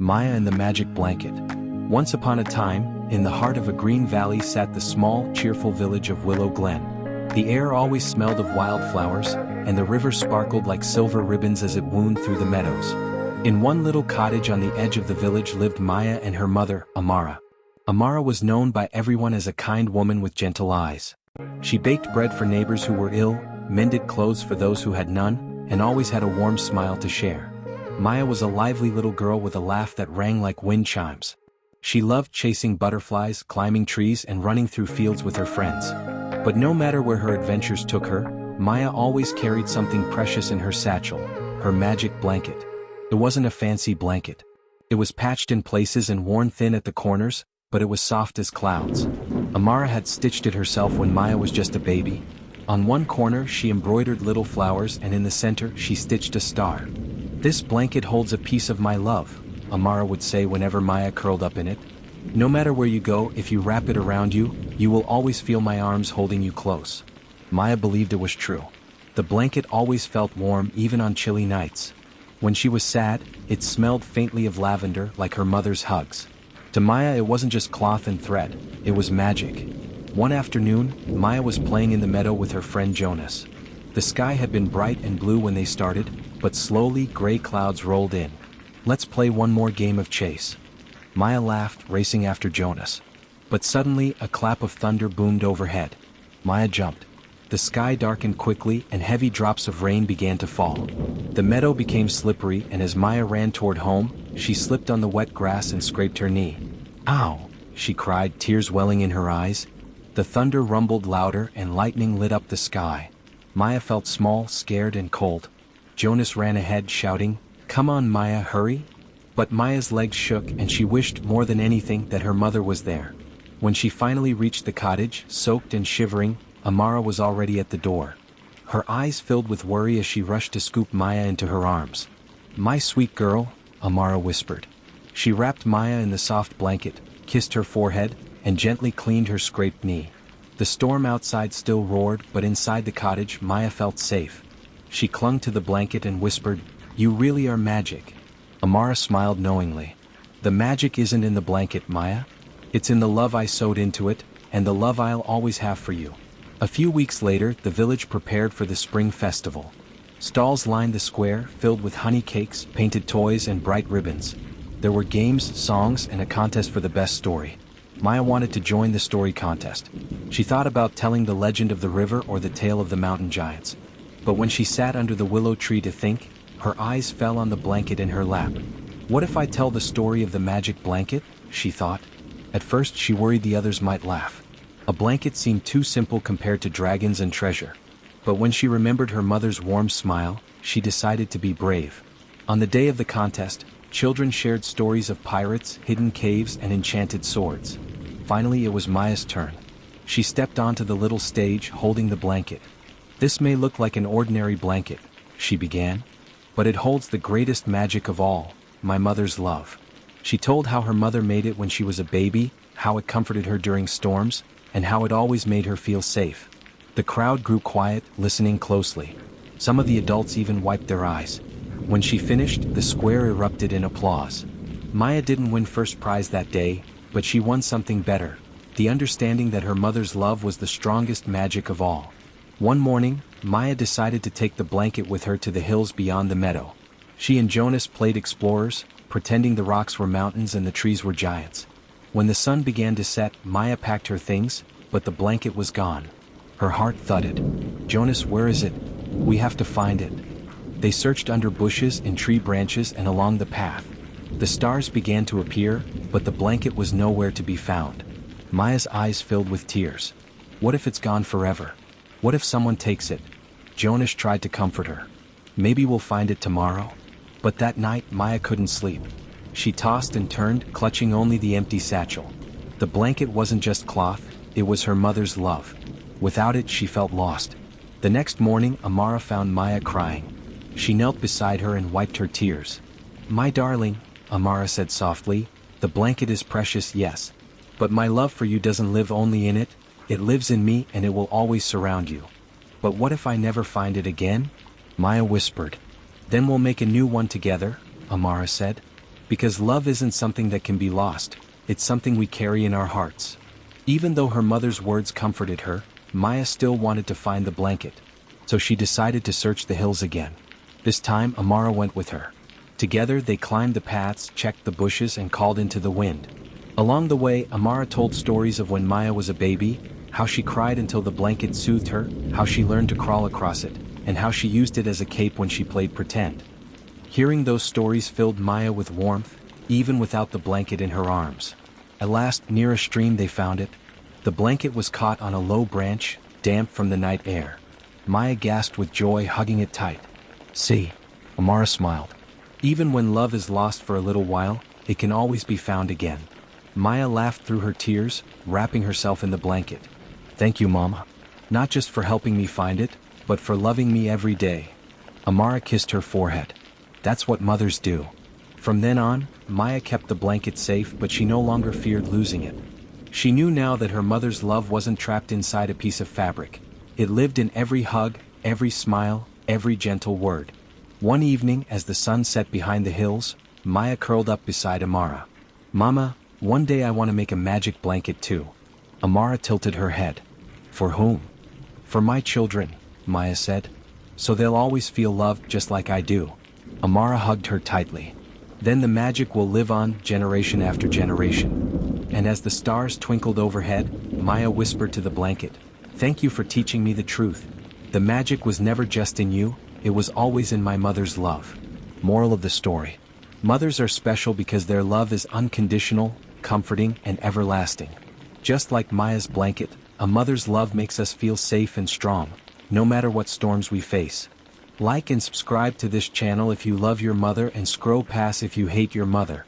Maya and the Magic Blanket. Once upon a time, in the heart of a green valley sat the small, cheerful village of Willow Glen. The air always smelled of wildflowers, and the river sparkled like silver ribbons as it wound through the meadows. In one little cottage on the edge of the village lived Maya and her mother, Amara. Amara was known by everyone as a kind woman with gentle eyes. She baked bread for neighbors who were ill, mended clothes for those who had none, and always had a warm smile to share. Maya was a lively little girl with a laugh that rang like wind chimes. She loved chasing butterflies, climbing trees, and running through fields with her friends. But no matter where her adventures took her, Maya always carried something precious in her satchel, her magic blanket. It wasn't a fancy blanket. It was patched in places and worn thin at the corners, but it was soft as clouds. Amara had stitched it herself when Maya was just a baby. On one corner she embroidered little flowers, and in the center she stitched a star. "This blanket holds a piece of my love," Amara would say whenever Maya curled up in it. "No matter where you go, if you wrap it around you, you will always feel my arms holding you close." Maya believed it was true. The blanket always felt warm even on chilly nights. When she was sad, it smelled faintly of lavender like her mother's hugs. To Maya it wasn't just cloth and thread, it was magic. One afternoon, Maya was playing in the meadow with her friend Jonas. The sky had been bright and blue when they started, but slowly gray clouds rolled in. "Let's play one more game of chase." Maya laughed, racing after Jonas. But suddenly a clap of thunder boomed overhead. Maya jumped. The sky darkened quickly and heavy drops of rain began to fall. The meadow became slippery, and as Maya ran toward home, she slipped on the wet grass and scraped her knee. "Ow!" she cried, tears welling in her eyes. The thunder rumbled louder and lightning lit up the sky. Maya felt small, scared, and cold. Jonas ran ahead, shouting, "Come on, Maya, hurry!" But Maya's legs shook and she wished more than anything that her mother was there. When she finally reached the cottage, soaked and shivering, Amara was already at the door. Her eyes filled with worry as she rushed to scoop Maya into her arms. "My sweet girl," Amara whispered. She wrapped Maya in the soft blanket, kissed her forehead, and gently cleaned her scraped knee. The storm outside still roared, but inside the cottage Maya felt safe. She clung to the blanket and whispered, "You really are magic." Amara smiled knowingly. "The magic isn't in the blanket, Maya. It's in the love I sewed into it, and the love I'll always have for you." A few weeks later, the village prepared for the spring festival. Stalls lined the square, filled with honey cakes, painted toys, and bright ribbons. There were games, songs, and a contest for the best story. Maya wanted to join the story contest. She thought about telling the legend of the river or the tale of the mountain giants. But when she sat under the willow tree to think, her eyes fell on the blanket in her lap. "What if I tell the story of the magic blanket?" she thought. At first she worried the others might laugh. A blanket seemed too simple compared to dragons and treasure. But when she remembered her mother's warm smile, she decided to be brave. On the day of the contest, children shared stories of pirates, hidden caves, and enchanted swords. Finally it was Maya's turn. She stepped onto the little stage, holding the blanket. "This may look like an ordinary blanket," she began, "but it holds the greatest magic of all, my mother's love." She told how her mother made it when she was a baby, how it comforted her during storms, and how it always made her feel safe. The crowd grew quiet, listening closely. Some of the adults even wiped their eyes. When she finished, the square erupted in applause. Maya didn't win first prize that day, but she won something better, the understanding that her mother's love was the strongest magic of all. One morning, Maya decided to take the blanket with her to the hills beyond the meadow. She and Jonas played explorers, pretending the rocks were mountains and the trees were giants. When the sun began to set, Maya packed her things, but the blanket was gone. Her heart thudded. "Jonas, where is it? We have to find it." They searched under bushes, in tree branches, and along the path. The stars began to appear, but the blanket was nowhere to be found. Maya's eyes filled with tears. What if it's gone forever? What if someone takes it? Jonas tried to comfort her. "Maybe we'll find it tomorrow." But that night Maya couldn't sleep. She tossed and turned, clutching only the empty satchel. The blanket wasn't just cloth, it was her mother's love. Without it she felt lost. The next morning Amara found Maya crying. She knelt beside her and wiped her tears. "My darling," Amara said softly, "the blanket is precious, yes. But my love for you doesn't live only in it, it lives in me and it will always surround you." "But what if I never find it again?" Maya whispered. "Then we'll make a new one together," Amara said. Because love isn't something that can be lost, it's something we carry in our hearts. Even though her mother's words comforted her, Maya still wanted to find the blanket. So she decided to search the hills again. This time Amara went with her. Together they climbed the paths, checked the bushes, and called into the wind. Along the way, Amara told stories of when Maya was a baby, how she cried until the blanket soothed her, how she learned to crawl across it, and how she used it as a cape when she played pretend. Hearing those stories filled Maya with warmth, even without the blanket in her arms. At last, near a stream they found it. The blanket was caught on a low branch, damp from the night air. Maya gasped with joy, hugging it tight. See, Amara smiled. Even when love is lost for a little while, it can always be found again. Maya laughed through her tears, wrapping herself in the blanket. Thank you, Mama. Not just for helping me find it, but for loving me every day. Amara kissed her forehead. That's what mothers do. From then on, Maya kept the blanket safe, but she no longer feared losing it. She knew now that her mother's love wasn't trapped inside a piece of fabric. It lived in every hug, every smile, every gentle word. One evening, as the sun set behind the hills, Maya curled up beside Amara. Mama, one day I want to make a magic blanket too. Amara tilted her head. For whom? For my children, Maya said. So they'll always feel loved just like I do. Amara hugged her tightly. Then the magic will live on, generation after generation. And as the stars twinkled overhead, Maya whispered to the blanket, "Thank you for teaching me the truth. The magic was never just in you, it was always in my mother's love." Moral of the story. Mothers are special because their love is unconditional, comforting, and everlasting. Just like Maya's blanket, a mother's love makes us feel safe and strong, no matter what storms we face. Like and subscribe to this channel if you love your mother, and scroll past if you hate your mother.